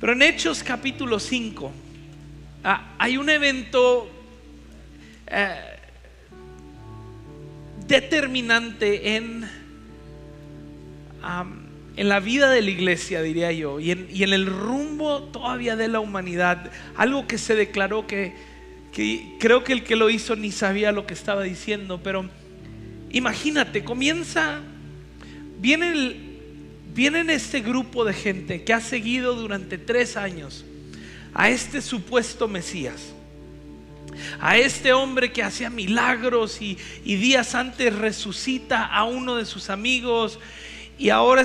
Pero en Hechos capítulo 5 hay un evento determinante en la vida de la iglesia, diría yo, y en el rumbo todavía de la humanidad. Algo que se declaró que creo que el que lo hizo ni sabía lo que estaba diciendo. Pero imagínate, vienen este grupo de gente que ha seguido durante 3 años a este supuesto Mesías, a este hombre que hacía milagros y días antes resucita a uno de sus amigos. Y ahora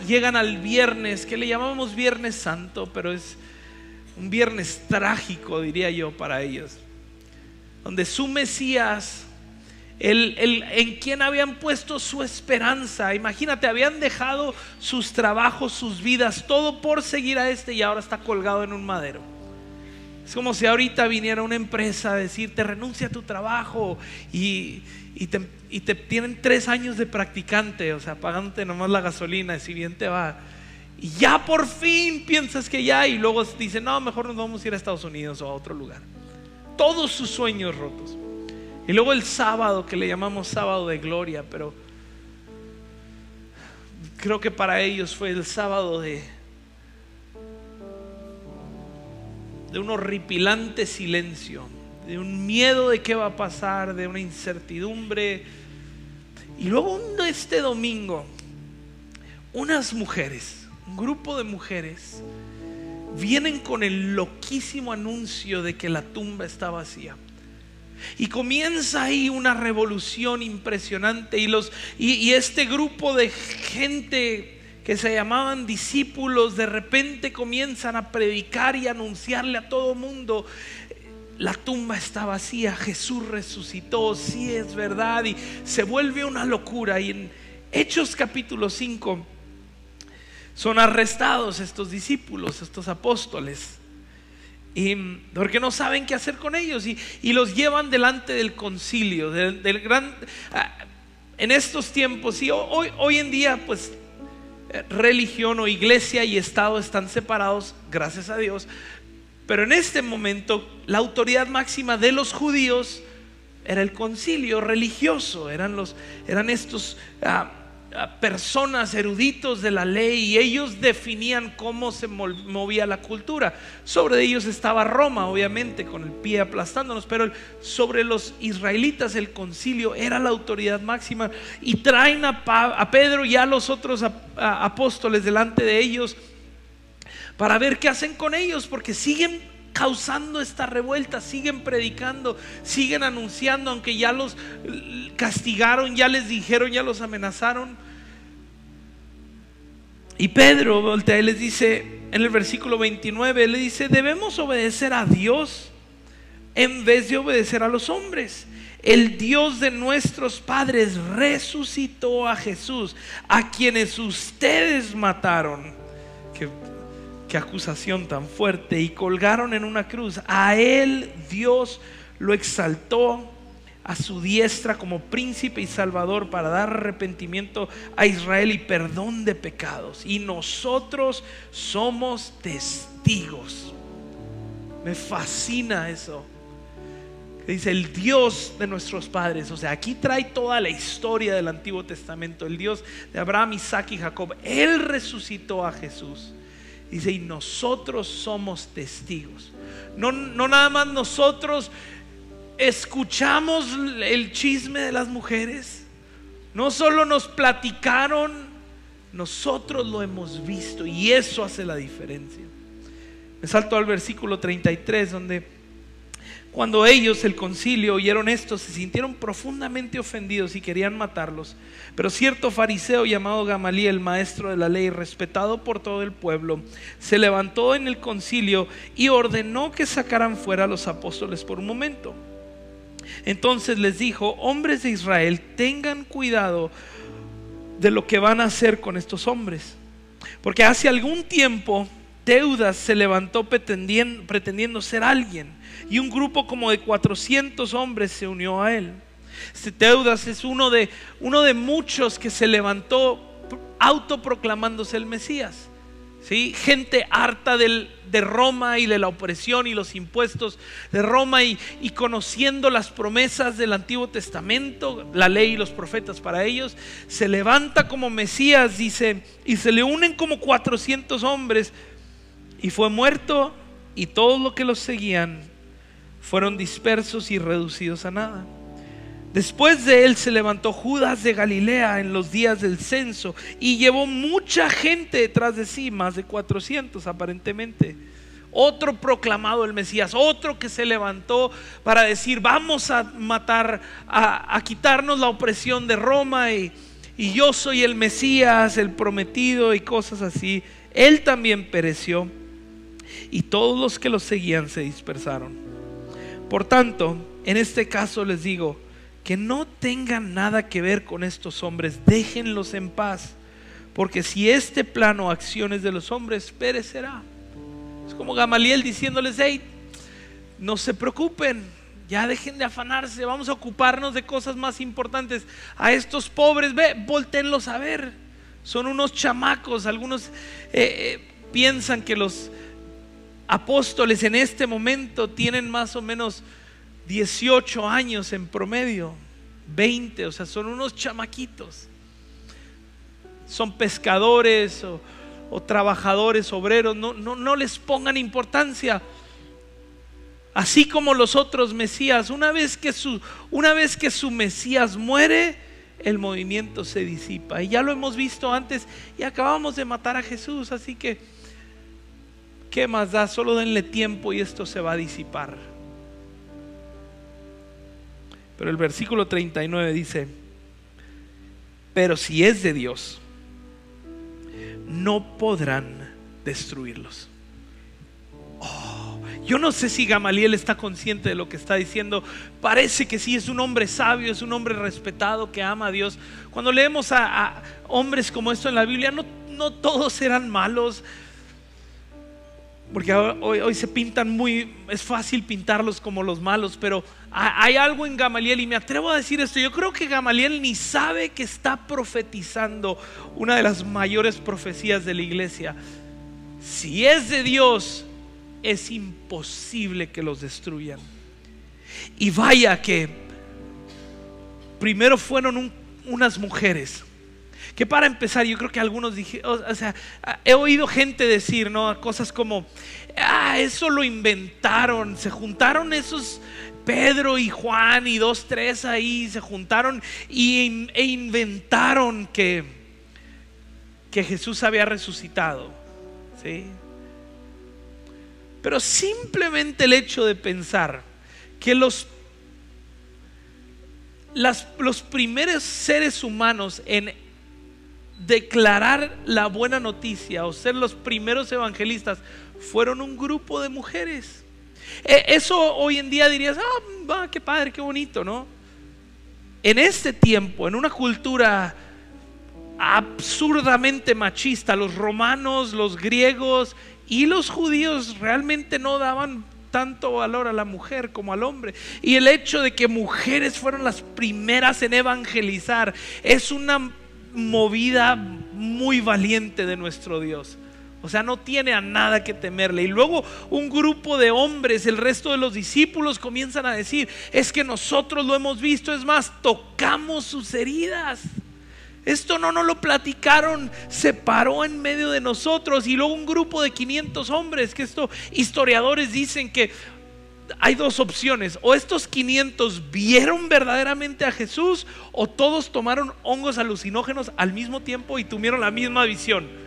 llegan al viernes, que le llamamos Viernes Santo, pero es un viernes trágico, diría yo, para ellos, donde su Mesías, en quien habían puesto su esperanza, imagínate, habían dejado sus trabajos, sus vidas, todo por seguir a y ahora está colgado en un madero. Es como si ahorita viniera una empresa a decirte: renuncia a tu trabajo y te tienen 3 años de practicante, o sea, pagándote nomás la gasolina, y si bien te va, y ya por fin piensas que ya, y luego dicen: no, mejor nos vamos a ir a Estados Unidos o a otro lugar. Todos sus sueños rotos. Y luego el sábado, que le llamamos sábado de gloria, pero creo que para ellos fue el sábado de un horripilante silencio, de un miedo de qué va a pasar, de una incertidumbre. Y luego este domingo, unas mujeres, un grupo de mujeres, vienen con el loquísimo anuncio de que la tumba está vacía. Y comienza ahí una revolución impresionante. Y este grupo de gente que se llamaban discípulos, de repente comienzan a predicar y anunciarle a todo mundo: la tumba está vacía, Jesús resucitó, sí es verdad. Y se vuelve una locura. Y en Hechos capítulo 5 son arrestados estos discípulos, estos apóstoles, porque no saben qué hacer con ellos, y los llevan delante del concilio, del gran. En estos tiempos, y hoy en día, pues religión o iglesia y Estado están separados, gracias a Dios. Pero en este momento la autoridad máxima de los judíos era el concilio religioso, eran estos personas eruditos de la ley, y ellos definían cómo se movía la cultura. Sobre ellos estaba Roma, obviamente, con el pie aplastándonos, pero sobre los israelitas el concilio era la autoridad máxima. Y traen a Pedro y a los otros apóstoles delante de ellos para ver qué hacen con ellos, porque siguen causando esta revuelta, siguen predicando, siguen anunciando, aunque ya los castigaron, ya les dijeron, ya los amenazaron. Y Pedro voltea y les dice, en el versículo 29, le dice: debemos obedecer a Dios en vez de obedecer a los hombres. El Dios de nuestros padres resucitó a Jesús, a quienes ustedes mataron. Qué acusación tan fuerte. Y colgaron en una cruz. A él Dios lo exaltó a su diestra como príncipe y salvador, para dar arrepentimiento a Israel y perdón de pecados. Y nosotros somos testigos. Me fascina eso. Dice el Dios de nuestros padres. O sea, aquí trae toda la historia del Antiguo Testamento. El Dios de Abraham, Isaac y Jacob. Él resucitó a Jesús. Dice: y nosotros somos testigos. No nada más nosotros escuchamos el chisme de las mujeres, no solo nos platicaron, nosotros lo hemos visto, y eso hace la diferencia. Me salto al versículo 33, donde cuando ellos, el concilio, oyeron esto, se sintieron profundamente ofendidos y querían matarlos. Pero cierto fariseo llamado Gamaliel, maestro de la ley, respetado por todo el pueblo, se levantó en el concilio y ordenó que sacaran fuera a los apóstoles por un momento. Entonces les dijo: hombres de Israel, tengan cuidado de lo que van a hacer con estos hombres, porque hace algún tiempo Teudas se levantó pretendiendo ser alguien, y un grupo como de 400 hombres se unió a él. Teudas es uno de muchos que se levantó autoproclamándose el Mesías. ¿sí? Gente harta de Roma y de la opresión y los impuestos de Roma, y conociendo las promesas del Antiguo Testamento, la ley y los profetas para ellos, se levanta como Mesías, dice, y se le unen como 400 hombres, y fue muerto, y todos los que los seguían fueron dispersos y reducidos a nada. Después de él se levantó Judas de Galilea en los días del censo y llevó mucha gente detrás de sí, más de 400 aparentemente. Otro proclamado el Mesías, otro que se levantó para decir: vamos a matar, a quitarnos la opresión de Roma, y yo soy el Mesías, el prometido, y cosas así. Él también pereció, y todos los que lo seguían se dispersaron. Por tanto, en este caso les digo que no tengan nada que ver con estos hombres, déjenlos en paz, porque si este plan o acciones de los hombres perecerá. Es como Gamaliel diciéndoles: hey, no se preocupen, ya dejen de afanarse, vamos a ocuparnos de cosas más importantes. A estos pobres, voltéenlos a ver, son unos chamacos. Algunos piensan que los apóstoles en este momento tienen más o menos 18 años en promedio, 20, o sea, son unos chamaquitos. Son pescadores o trabajadores, obreros. No les pongan importancia. Así como los otros Mesías, una vez que su Mesías muere, el movimiento se disipa. Y ya lo hemos visto antes, y acabamos de matar a Jesús, así que ¿qué más da? Solo denle tiempo y esto se va a disipar. Pero el versículo 39 dice: pero si es de Dios, no podrán destruirlos. Yo no sé si Gamaliel está consciente de lo que está diciendo. Parece que sí, es un hombre sabio, es un hombre respetado que ama a Dios. Cuando leemos a hombres como esto en la Biblia, no todos eran malos, porque hoy se pintan es fácil pintarlos como los malos, pero hay algo en Gamaliel, y me atrevo a decir esto: yo creo que Gamaliel ni sabe que está profetizando una de las mayores profecías de la iglesia. Si es de Dios, es imposible que los destruyan. Y vaya que primero fueron unas mujeres, que para empezar, yo creo que algunos dijeron, o sea, he oído gente decir, ¿no?, cosas como: eso lo inventaron, se juntaron esos Pedro y Juan y 2, 3 ahí, se juntaron e inventaron que Jesús había resucitado, ¿sí? Pero simplemente el hecho de pensar que los primeros seres humanos en declarar la buena noticia o ser los primeros evangelistas fueron un grupo de mujeres. Eso hoy en día dirías: qué padre, qué bonito, ¿no? En este tiempo, en una cultura absurdamente machista, los romanos, los griegos y los judíos realmente no daban tanto valor a la mujer como al hombre. Y el hecho de que mujeres fueron las primeras en evangelizar es una movida muy valiente de nuestro Dios. O sea, no tiene a nada que temerle. Y luego un grupo de hombres, el resto de los discípulos, comienzan a decir: es que nosotros lo hemos visto, es más, tocamos sus heridas. Esto no nos lo platicaron, se paró en medio de nosotros. Y luego un grupo de 500 hombres, que historiadores dicen que hay dos opciones: o estos 500 vieron verdaderamente a Jesús, o todos tomaron hongos alucinógenos al mismo tiempo y tuvieron la misma visión.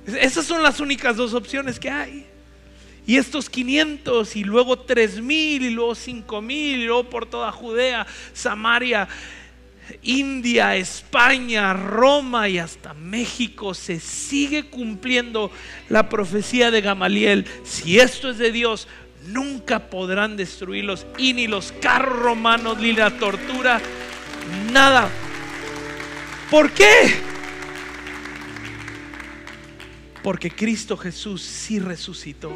Esas son las únicas dos opciones que hay. Y estos 500, y luego 3,000, y luego 5,000, y luego por toda Judea, Samaria, India, España, Roma y hasta México, se sigue cumpliendo la profecía de Gamaliel: si esto es de Dios, nunca podrán destruirlos, y ni los carros romanos, ni la tortura, nada. ¿Por qué? Porque Cristo Jesús sí resucitó.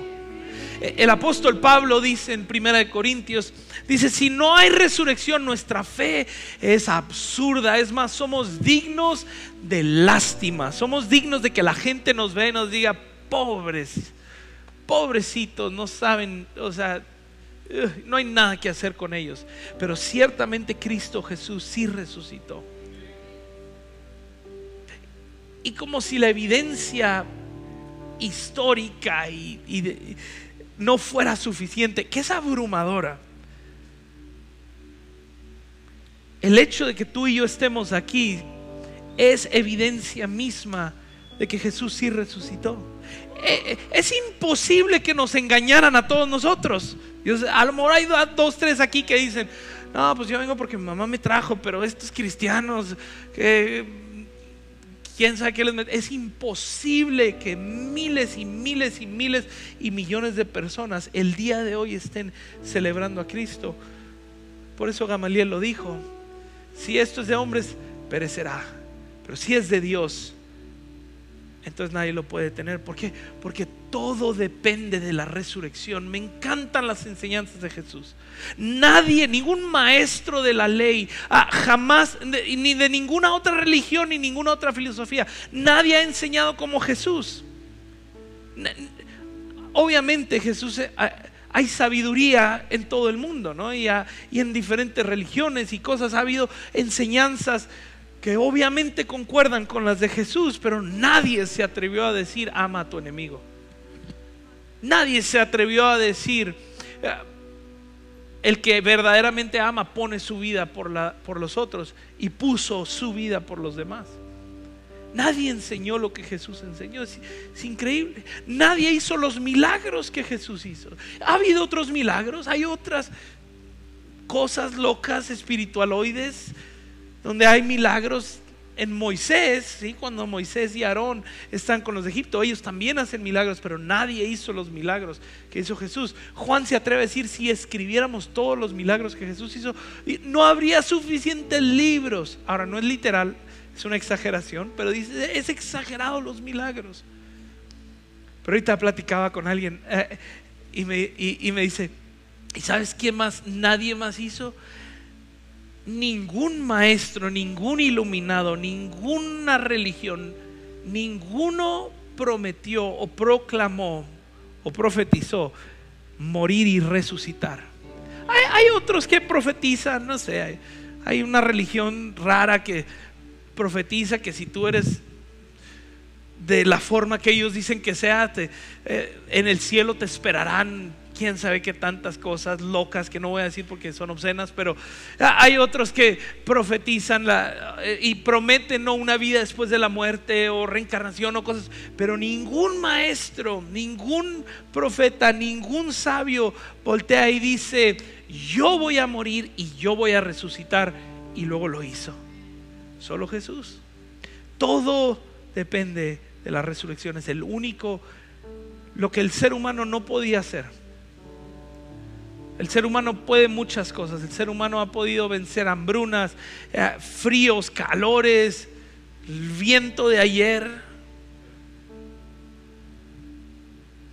El apóstol Pablo dice en 1 Corintios, dice: si no hay resurrección, nuestra fe es absurda. Es más, somos dignos de lástima. Somos dignos de que la gente nos vea y nos diga: pobres, pobrecitos, no saben, o sea, no hay nada que hacer con ellos. Pero ciertamente Cristo Jesús sí resucitó. Y como si la evidencia histórica no fuera suficiente, que es abrumadora, el hecho de que tú y yo estemos aquí es evidencia misma de que Jesús sí resucitó. Es imposible que nos engañaran a todos nosotros. A lo mejor hay 2, 3 aquí que dicen: no, pues yo vengo porque mi mamá me trajo, pero estos cristianos quién sabe qué les mete. Es imposible que miles y miles y miles y millones de personas el día de hoy estén celebrando a Cristo. Por eso Gamaliel lo dijo: si esto es de hombres, perecerá, pero si es de Dios, entonces nadie lo puede tener. ¿Por qué? Porque todo depende de la resurrección. Me encantan las enseñanzas de Jesús. Nadie, ningún maestro de la ley, jamás, ni de ninguna otra religión, ni ninguna otra filosofía, nadie ha enseñado como Jesús. Obviamente Jesús, hay sabiduría en todo el mundo, ¿no? Y en diferentes religiones y cosas ha habido enseñanzas que obviamente concuerdan con las de Jesús, pero nadie se atrevió a decir: ama a tu enemigo. Nadie se atrevió a decir: el que verdaderamente ama pone su vida por los otros, y puso su vida por los demás. Nadie enseñó lo que Jesús enseñó. Es increíble. Nadie hizo los milagros que Jesús hizo. Ha habido otros milagros, hay otras cosas locas, espiritualoides, donde hay milagros. En Moisés, ¿sí? Cuando Moisés y Aarón están con los de Egipto, ellos también hacen milagros, pero nadie hizo los milagros que hizo Jesús. Juan se atreve a decir: si escribiéramos todos los milagros que Jesús hizo, no habría suficientes libros. Ahora, no es literal, es una exageración, pero dice: es exagerado los milagros. Pero ahorita platicaba con alguien y me dice: ¿y sabes quién más? Nadie más hizo. Ningún maestro, ningún iluminado, ninguna religión, ninguno prometió o proclamó o profetizó morir y resucitar. Hay otros que profetizan, no sé, hay una religión rara que profetiza que si tú eres de la forma que ellos dicen que sea, en el cielo te esperarán quién sabe qué tantas cosas locas que no voy a decir porque son obscenas. Pero hay otros que profetizan y prometen, ¿no?, una vida después de la muerte o reencarnación o cosas. Pero ningún maestro, ningún profeta, ningún sabio voltea y dice: yo voy a morir y yo voy a resucitar, y luego lo hizo. Solo Jesús. Todo depende de la resurrección. Es el único, lo que el ser humano no podía hacer. El ser humano puede muchas cosas. El ser humano ha podido vencer hambrunas, fríos, calores, el viento de ayer.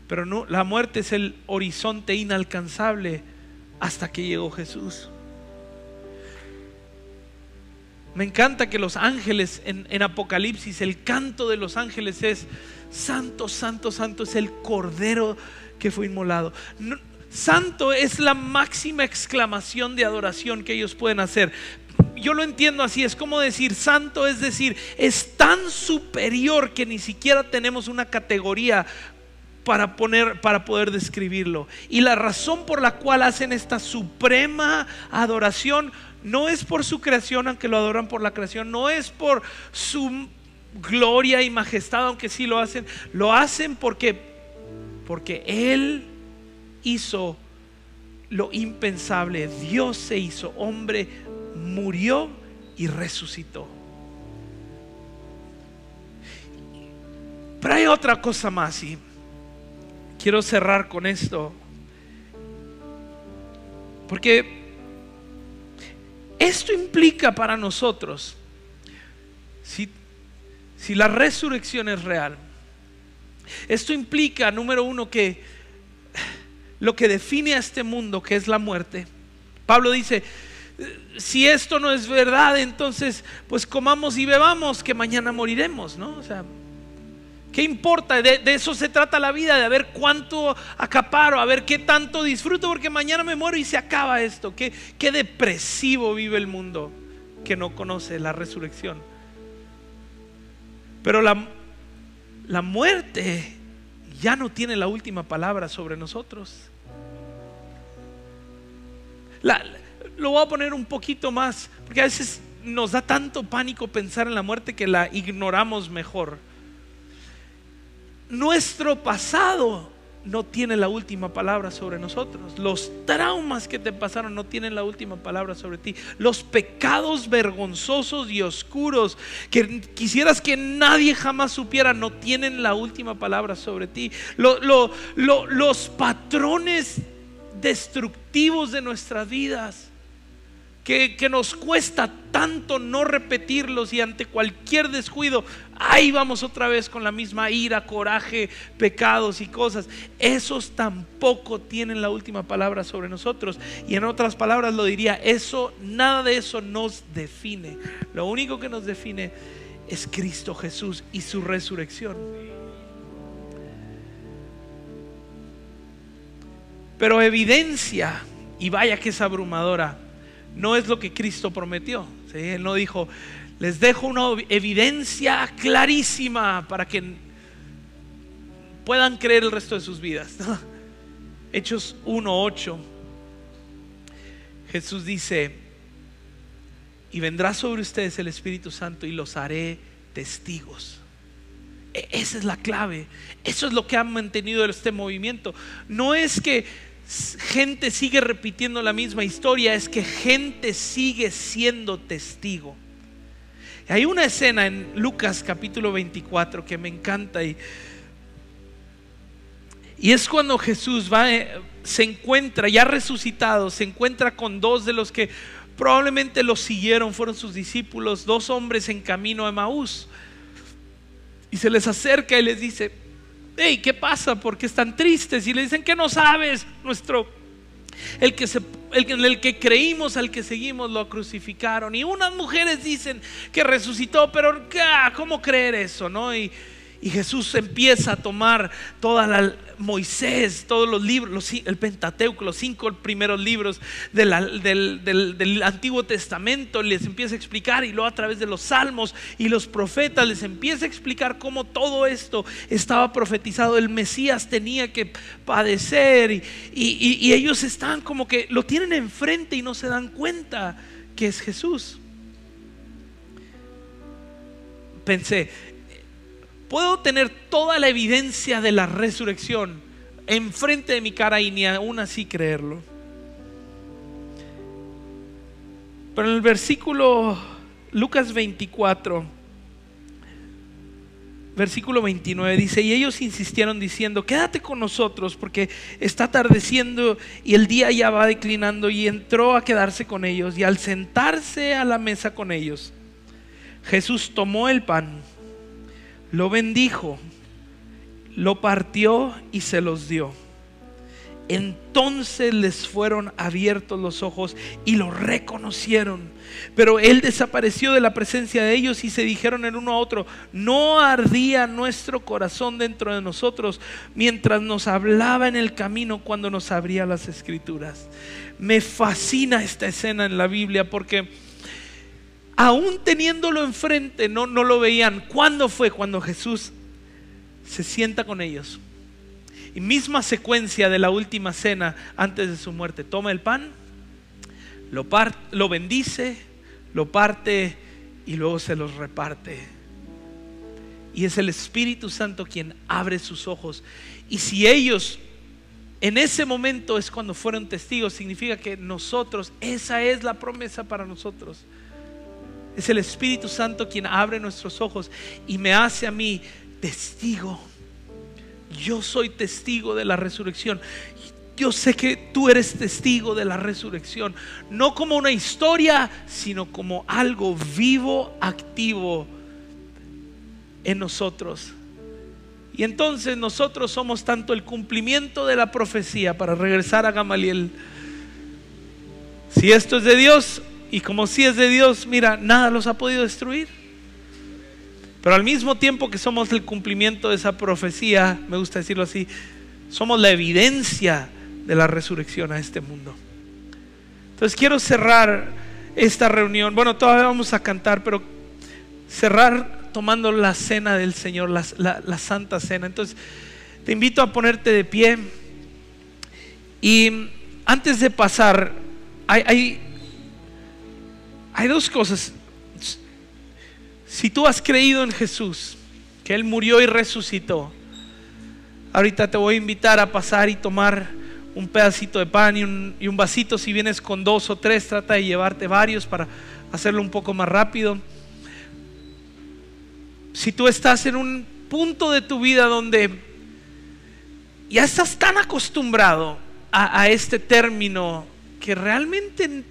Pero no, la muerte es el horizonte inalcanzable hasta que llegó Jesús. Me encanta que los ángeles en Apocalipsis, el canto de los ángeles es: santo, santo, santo es el Cordero que fue inmolado. Santo es la máxima exclamación de adoración que ellos pueden hacer. Yo lo entiendo así, es como decir santo, es decir, es tan superior que ni siquiera tenemos una categoría para poder describirlo. Y la razón por la cual hacen esta suprema adoración no es por su creación, aunque lo adoran por la creación, no es por su gloria y majestad, aunque sí lo hacen porque Él hizo lo impensable. Dios se hizo hombre, murió y resucitó. Pero hay otra cosa más, y quiero cerrar con esto, porque esto implica para nosotros, si la resurrección es real, esto implica, número uno, que lo que define a este mundo, que es la muerte. Pablo dice: si esto no es verdad, entonces pues comamos y bebamos, que mañana moriremos, ¿no? O sea, ¿qué importa? De eso se trata la vida, de ver cuánto acaparo, a ver qué tanto disfruto, porque mañana me muero y se acaba esto. Qué depresivo vive el mundo que no conoce la resurrección. Pero la muerte ya no tiene la última palabra sobre nosotros. Lo voy a poner un poquito más, porque a veces nos da tanto pánico pensar en la muerte que la ignoramos mejor. Nuestro pasado no tiene la última palabra sobre nosotros. Los traumas que te pasaron no tienen la última palabra sobre ti. Los pecados vergonzosos y oscuros que quisieras que nadie jamás supiera no tienen la última palabra sobre ti. Los patrones destructivos de nuestras vidas que nos cuesta tanto no repetirlos, y ante cualquier descuido ahí vamos otra vez con la misma ira, coraje, pecados y cosas. Esos tampoco tienen la última palabra sobre nosotros. Y en otras palabras lo diría: nada de eso nos define. Lo único que nos define es Cristo Jesús y su resurrección. Pero evidencia, y vaya que es abrumadora, no es lo que Cristo prometió, ¿sí? Él no dijo: les dejo una evidencia clarísima para que puedan creer el resto de sus vidas. Hechos 1:8, Jesús dice: y vendrá sobre ustedes el Espíritu Santo y los haré testigos. Esa es la clave. Eso es lo que ha mantenido este movimiento. No es que gente sigue repitiendo la misma historia, es que gente sigue siendo testigo. Hay una escena en Lucas capítulo 24 que me encanta, y es cuando Jesús se encuentra ya resucitado, se encuentra con dos de los que probablemente lo siguieron, fueron sus discípulos, dos hombres en camino a Emaús, y se les acerca y les dice: hey, ¿qué pasa? ¿Por qué están tristes? Y le dicen: ¿qué no sabes? El que creímos, al que seguimos, lo crucificaron. Y unas mujeres dicen que resucitó, pero ¿cómo creer eso? ¿No? Y Jesús empieza a tomar Moisés, todos los libros, el Pentateuco, los 5 primeros libros del Antiguo Testamento, les empieza a explicar, y luego a través de los Salmos y los profetas les empieza a explicar cómo todo esto estaba profetizado. El Mesías tenía que padecer, y ellos están como que lo tienen enfrente y no se dan cuenta que es Jesús. Pensé: puedo tener toda la evidencia de la resurrección enfrente de mi cara y ni aún así creerlo. Pero en el versículo Lucas 24, versículo 29 dice: y ellos insistieron diciendo: quédate con nosotros, porque está atardeciendo y el día ya va declinando. Y entró a quedarse con ellos, y al sentarse a la mesa con ellos, Jesús tomó el pan, lo bendijo, lo partió y se los dio. Entonces les fueron abiertos los ojos y lo reconocieron. Pero él desapareció de la presencia de ellos, y se dijeron el uno a otro: ¿no ardía nuestro corazón dentro de nosotros mientras nos hablaba en el camino, cuando nos abría las Escrituras? Me fascina esta escena en la Biblia, porque aún teniéndolo enfrente, no lo veían. ¿Cuándo fue? Cuando Jesús se sienta con ellos, y misma secuencia de la última cena antes de su muerte: toma el pan, lo bendice, lo parte y luego se los reparte. Y es el Espíritu Santo quien abre sus ojos. Y si ellos en ese momento es cuando fueron testigos, significa que nosotros, esa es la promesa para nosotros. Es el Espíritu Santo quien abre nuestros ojos y me hace a mí testigo. Yo soy testigo de la resurrección. Yo sé que tú eres testigo de la resurrección, no como una historia, sino como algo vivo, activo en nosotros. Y entonces nosotros somos tanto el cumplimiento de la profecía, para regresar a Gamaliel. Si esto es de Dios, y como si es de Dios, mira, nada los ha podido destruir. Pero al mismo tiempo que somos el cumplimiento de esa profecía, me gusta decirlo así, somos la evidencia de la resurrección a este mundo. Entonces quiero cerrar esta reunión. Bueno, todavía vamos a cantar, pero cerrar tomando la cena del Señor, la Santa Cena. Entonces te invito a ponerte de pie. Y antes de pasar, hay dos cosas. Si tú has creído en Jesús, que Él murió y resucitó, ahorita te voy a invitar a pasar y tomar un pedacito de pan y un vasito. Si vienes con 2 o 3, trata de llevarte varios para hacerlo un poco más rápido. Si tú estás en un punto de tu vida donde ya estás tan acostumbrado a este término que realmente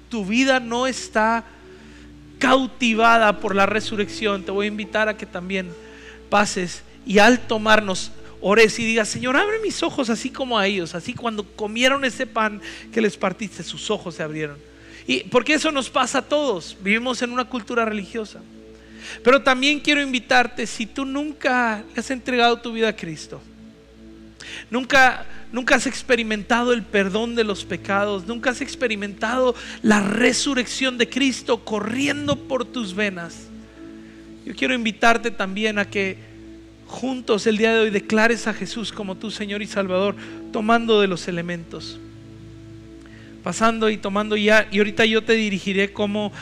tu vida no está cautivada por la resurrección, te voy a invitar a que también pases y al tomarnos ores y digas: Señor, abre mis ojos así como a ellos, así cuando comieron ese pan que les partiste, sus ojos se abrieron. Y porque eso nos pasa a todos, vivimos en una cultura religiosa. Pero también quiero invitarte, si tú nunca le has entregado tu vida a Cristo, nunca has experimentado el perdón de los pecados, nunca has experimentado la resurrección de Cristo corriendo por tus venas, yo quiero invitarte también a que juntos el día de hoy declares a Jesús como tu Señor y Salvador, tomando de los elementos, pasando y tomando ya. Y ahorita yo te dirigiré como,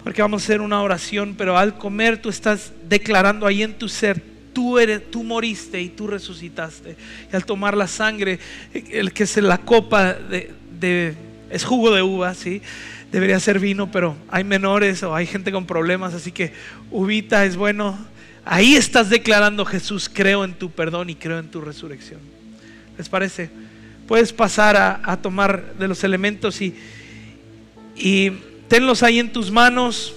porque vamos a hacer una oración, pero al comer tú estás declarando ahí en tu ser: tú moriste y tú resucitaste. Y al tomar la sangre, el que es la copa es jugo de uva, ¿sí? Debería ser vino, pero hay menores o hay gente con problemas, así que uvita es bueno. Ahí estás declarando: Jesús, creo en tu perdón y creo en tu resurrección. ¿Les parece? Puedes pasar a tomar de los elementos y tenlos ahí en tus manos.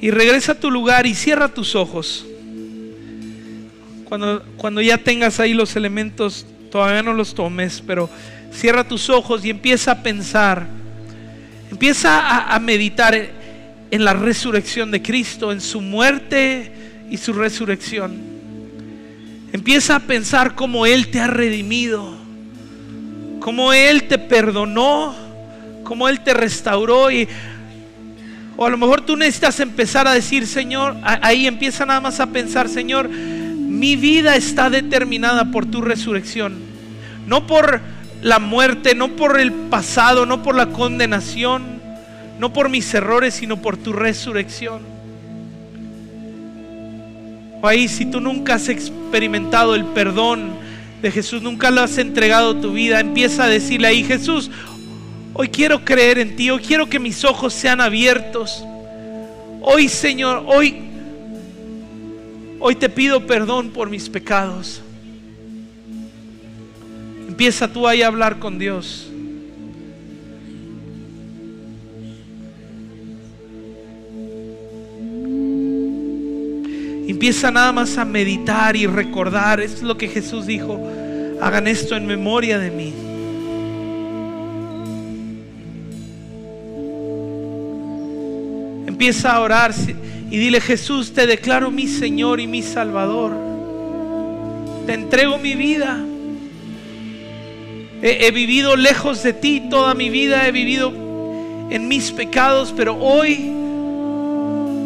Y regresa a tu lugar y cierra tus ojos. Cuando ya tengas ahí los elementos, todavía no los tomes, pero cierra tus ojos y empieza a pensar. Empieza a meditar en la resurrección de Cristo, en su muerte y su resurrección. Empieza a pensar cómo Él te ha redimido, cómo Él te perdonó, cómo Él te restauró. O a lo mejor tú necesitas empezar a decir: Señor, ahí empieza nada más a pensar: Señor, mi vida está determinada por tu resurrección, no por la muerte, no por el pasado, no por la condenación, no por mis errores, sino por tu resurrección. O ahí, si tú nunca has experimentado el perdón de Jesús, nunca lo has entregado a tu vida, empieza a decirle ahí: Jesús, hoy quiero creer en ti, hoy quiero que mis ojos sean abiertos. Hoy, Señor, hoy te pido perdón por mis pecados. Empieza tú ahí a hablar con Dios. Empieza nada más a meditar y recordar. Esto es lo que Jesús dijo: hagan esto en memoria de mí. Empieza a orar y dile: Jesús, te declaro mi Señor y mi Salvador. Te entrego mi vida. He vivido lejos de ti toda mi vida, he vivido en mis pecados, pero hoy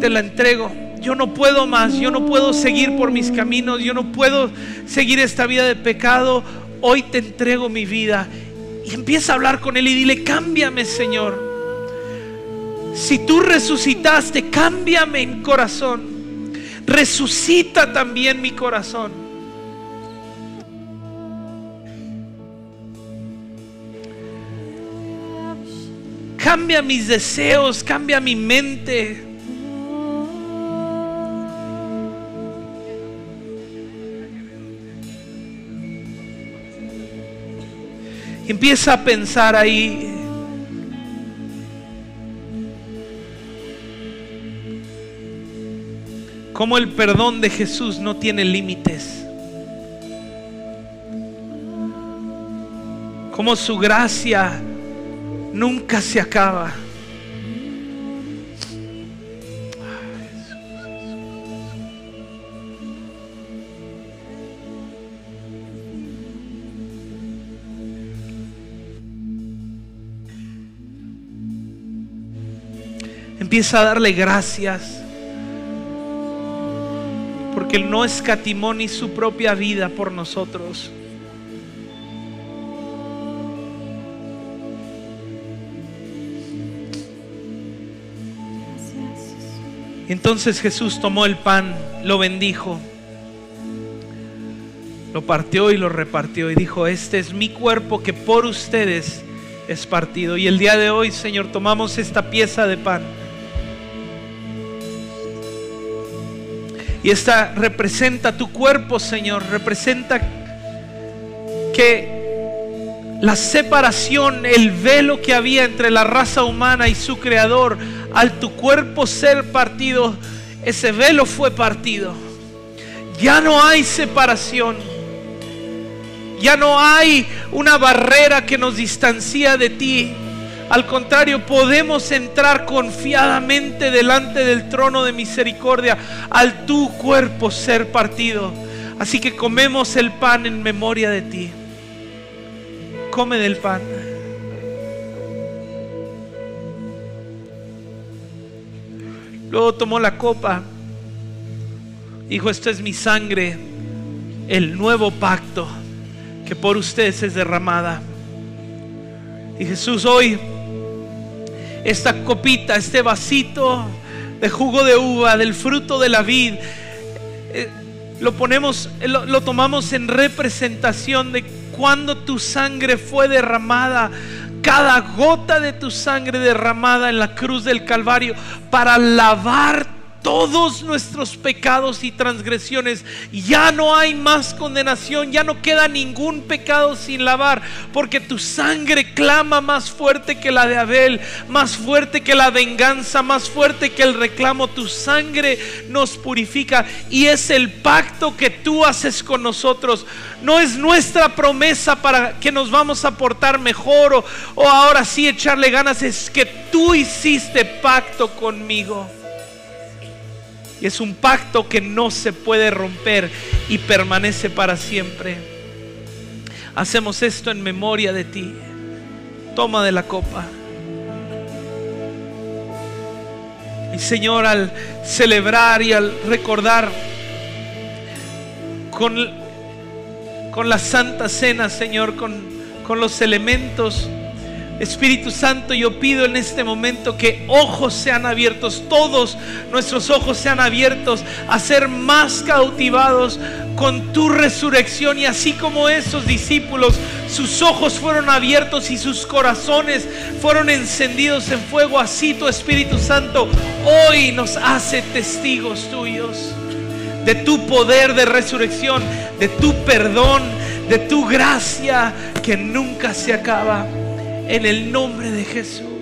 te la entrego. Yo no puedo más, yo no puedo seguir por mis caminos, yo no puedo seguir esta vida de pecado. Hoy te entrego mi vida. Y empieza a hablar con Él y dile: cámbiame, Señor. Si tú resucitaste, cámbiame mi corazón. Resucita también mi corazón. Cambia mis deseos, cambia mi mente. Empieza a pensar ahí. Cómo el perdón de Jesús no tiene límites. Cómo su gracia nunca se acaba. Empieza a darle gracias, porque Él no escatimó ni su propia vida por nosotros. Y entonces Jesús tomó el pan, lo bendijo, lo partió y lo repartió y dijo: este es mi cuerpo que por ustedes es partido. Y el día de hoy, Señor, tomamos esta pieza de pan. Y esta representa tu cuerpo, Señor. Representa que la separación, el velo que había entre la raza humana y su Creador, al tu cuerpo ser partido, ese velo fue partido. Ya no hay separación. Ya no hay una barrera que nos distancia de ti. Al contrario, podemos entrar confiadamente delante del trono de misericordia al tu cuerpo ser partido. Así que comemos el pan en memoria de ti. Come del pan. Luego tomó la copa. Dijo: esto es mi sangre, el nuevo pacto, que por ustedes es derramada. Y Jesús, hoy esta copita, este vasito de jugo de uva, del fruto de la vid, lo tomamos en representación de cuando tu sangre fue derramada, cada gota de tu sangre derramada en la cruz del Calvario para lavar todos nuestros pecados y transgresiones. Ya no hay más condenación, ya no queda ningún pecado sin lavar, porque tu sangre clama más fuerte que la de Abel, más fuerte que la venganza, más fuerte que el reclamo. Tu sangre nos purifica y es el pacto que tú haces con nosotros. No es nuestra promesa para que nos vamos a portar mejor o ahora sí echarle ganas. Es que tú hiciste pacto conmigo. Y es un pacto que no se puede romper y permanece para siempre. Hacemos esto en memoria de ti. Toma de la copa. Y Señor, al celebrar y al recordar con la Santa Cena, Señor, con los elementos, Espíritu Santo, yo pido en este momento que ojos sean abiertos, todos nuestros ojos sean abiertos a ser más cautivados con tu resurrección. Y así como esos discípulos, sus ojos fueron abiertos y sus corazones fueron encendidos en fuego, así tu Espíritu Santo hoy nos hace testigos tuyos de tu poder de resurrección, de tu perdón, de tu gracia que nunca se acaba. En el nombre de Jesús.